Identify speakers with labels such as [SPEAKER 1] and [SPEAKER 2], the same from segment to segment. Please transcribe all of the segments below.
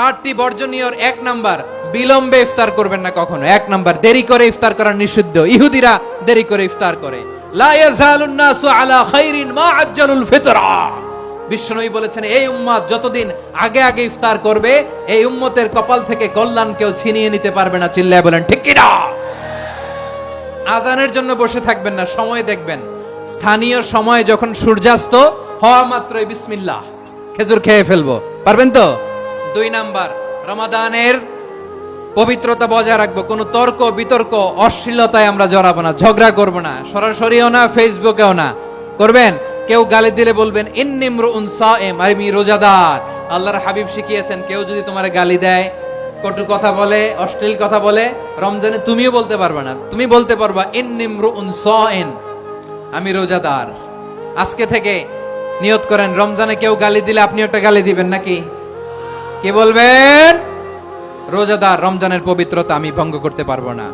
[SPEAKER 1] 8টি বর্জনীয়র 1 নাম্বার, বিলম্বে ইফতার করবেন না কখনো। 1 নাম্বার, দেরি করে ইফতার করা নিষিদ্ধ। ইহুদিরা দেরি করে ইফতার করে। লা ইয়াজালুন নাসু আলা খাইরিন মা আজ্জালুল ফিতরা। বিশ্বনবী বলেছেন, এই উম্মত যতদিন আগে আগে ইফতার করবে, এই উম্মতের কপাল থেকে কল্যাণ কেউ ছিনিয়ে নিতে পারবে না। চিল্লায় বলেন ঠিক কি না? আজানের জন্য বসে থাকবেন না, সময় দেখবেন। স্থানীয় সময় যখন সূর্যাস্ত হওয়া মাত্রই বিসমিল্লাহ, খেজুর খেয়ে ফেলবো। পারবেন তো? 2 নাম্বার, রমাদানের পবিত্রতা বজায় রাখবো। কোনো তর্ক বিতর্ক অশ্লীলতায় আমরা জড়াবো না, ঝগড়া করবো না, সরাসরিও না, ফেসবুকেও না। করবেন? কেউ গালি দিলে বলবেন ইন্নিমরুন সায়েম, আমি রোজাদার। আল্লাহর হাবিব শিখিয়েছেন, কেউ যদি তোমার গালি দেয়, কটু কথা বলে, অশ্লীল কথা বলে, রমজানে তুমিও বলতে পারবে না। তুমি বলতে পারবা ইন্নিমরুন সায়েম, আমি রোজাদার। আজকে থেকে নিয়ত করেন, রমজানে কেউ গালি দিলে আপনি একটা গালি দিবেন নাকি? কি বলবেন? রোজাদার, রমজানের পবিত্রতা আমি ভঙ্গ করতে পারবো না।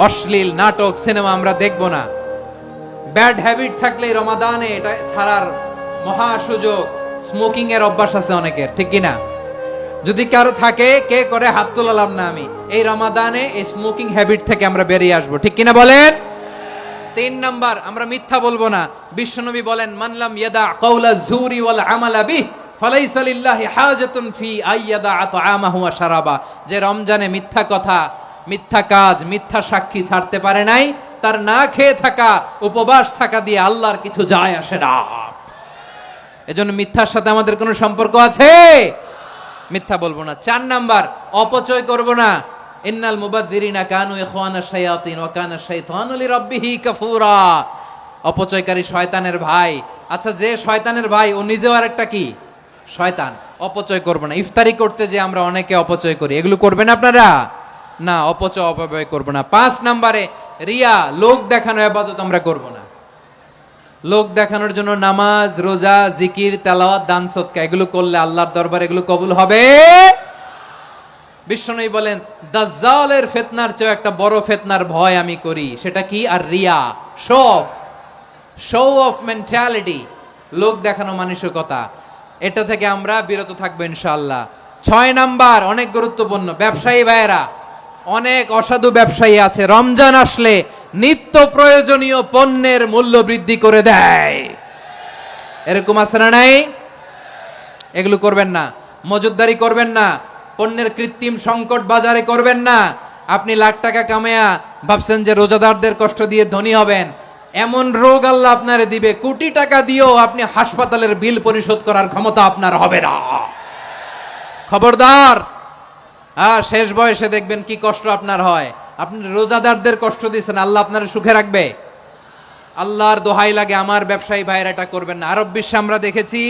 [SPEAKER 1] অশ্লীল নাটক সিনেমা আমরা দেখবো না। ব্যাড হ্যাবিট থাকলে রমাদানে এটা ছাড়ার মহা সুযোগ। স্মোকিং এর অভ্যাস আছে অনেকের, ঠিক কিনা? যদি কারো থাকে, কে করে হাত তোলালাম না আমি। এই রমাদানে এই স্মোকিং হ্যাবিট থেকে আমরা বেরিয়ে আসবো, ঠিক কিনা বলেন? 3 নাম্বার, আমরা মিথ্যা বলবো না। বিশ্বনবী বলেন, মানলাম ইয়াদা কাওলা যুরি ওয়াল আমালা বিহ ফালাইসা লিল্লাহি হাজাতুন ফি আইয়াদা তাআমাহু ওয়া শারাবা। যে রমজানে মিথ্যা কথা, মিথ্যা কাজ, মিথ্যা সাক্ষী ছাড়তে পারে নাই, তার না খেয়ে থাকা, উপবাস থাকা দিয়ে আল্লাহর কিছু যায় আসে না। এজন্য মিথ্যার সাথে আমাদের কোনো সম্পর্ক আছে? মিথ্যা বলবো না। 4 নাম্বার, অপচয় করব না। ইন্নাল মুবাযযিরিনা কানু ইখওয়ানাশ শায়াতিন ওয়া কানা শাইতানু লিরাব্বিহি কাফুরা। অপচয়কারী শয়তানের ভাই। আচ্ছা, যে শয়তানের ভাই, ও নিজেও আরেকটা কি? শয়তান। অপচয় করব না। ইফতারি করতে যে আমরা অনেকে অপচয় করি, এগুলো করবেন আপনারা না। অপব্যয় করব না। 5 নাম্বারে, রিয়া, লোক দেখানো ইবাদত আমরা করব না। লোক দেখানোর জন্য নামাজ, রোজা, জিকির, তেলাওয়াত, দান সদকা এগুলো করলে আল্লাহর দরবারে এগুলো কবুল হবে। বিশ্বনবী বলেন, দাজ্জালের ফিতনার চেয়ে একটা বড় ফিতনার ভয় আমি করি। সেটা কি? আর রিয়া, শো অফ মেন্টালিটি, লোক দেখানো মানসিকতা। এটা থেকে আমরা বিরত থাকবো ইনশাআল্লাহ। 6 নাম্বার, অনেক গুরুত্বপূর্ণ। ব্যবসায়ী ভাইয়েরা, অনেক অসাধু ব্যবসায়ী আছে, রমজান আসলে নিত্য প্রয়োজনীয় পণ্যের মূল্য বৃদ্ধি করে দেয়। এরকম আছে না নাই? এগুলো করবেন না। মজুদদারি করবেন না। পণ্যের কৃত্রিম সংকট বাজারে করবেন না। আপনি লাখ টাকা কামায়া ভাবছেন যে রোজাদারদের কষ্ট দিয়ে ধনী হবেন। এমন রোগ আল্লাহ আপনারে দিবে, কোটি টাকা দিয়েও আপনি হাসপাতালের বিল পরিশোধ করার ক্ষমতা আপনার হবে না। খবরদার। শেষ বয়সে দেখবেন কি কষ্ট আপনার হয়। আপনি রোজাদারদের কষ্ট দিয়েছেন, আল্লাহ আপনার সুখে রাখবে? আল্লাহর দোহাই লাগে, আমার ব্যবসায়ী ভাইয়েরা এটা করবেন না। আরব বিশ্বে আমরা দেখেছি,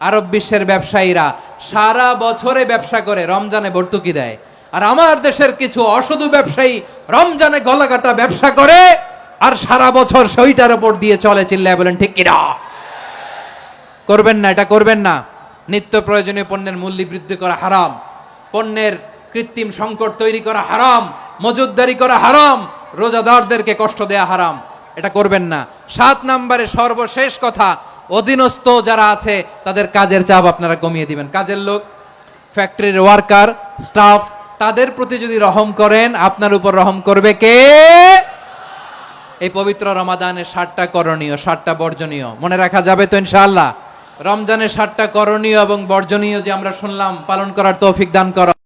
[SPEAKER 1] আরব বিশ্বের ব্যবসায়ীরা সারা বছরে ব্যবসা করে, রমজানে ভর্তুকি দেয়। আর আমার দেশের কিছু অসাধু ব্যবসায়ী রমজানে গলাকাটা ব্যবসা করে আর সারা বছর সইটার উপর দিয়ে চলে। চিল্লায় বলেন ঠিক কিনা? করবেন না, এটা করবেন না। নিত্য প্রয়োজনীয় পণ্যের মূল্য বৃদ্ধি করা হারাম। পণ্যের কৃত্রিম সংকট তৈরি করা হারাম। মজুদদারি করা হারাম। রোজাদারদেরকে কষ্ট দেয়া হারাম। এটা করবেন না। 7 নাম্বারে সর্বশেষ কথা, অধীনস্থ যারা আছে তাদের কাজের চাপ আপনারা কমিয়ে দিবেন। কাজের লোক, ফ্যাক্টরির ওয়ার্কার, স্টাফ, তাদের প্রতি যদি রহম করেন, আপনার উপর রহম করবে কে? এই পবিত্র রমাদানের 7টা করণীয়, 7টা বর্জনীয় মনে রাখা যাবে তো ইনশাআল্লাহ? রমজানের 7টা করণীয় এবং বর্জনীয় যে আমরা শুনলাম, পালন করার তৌফিক দান করো।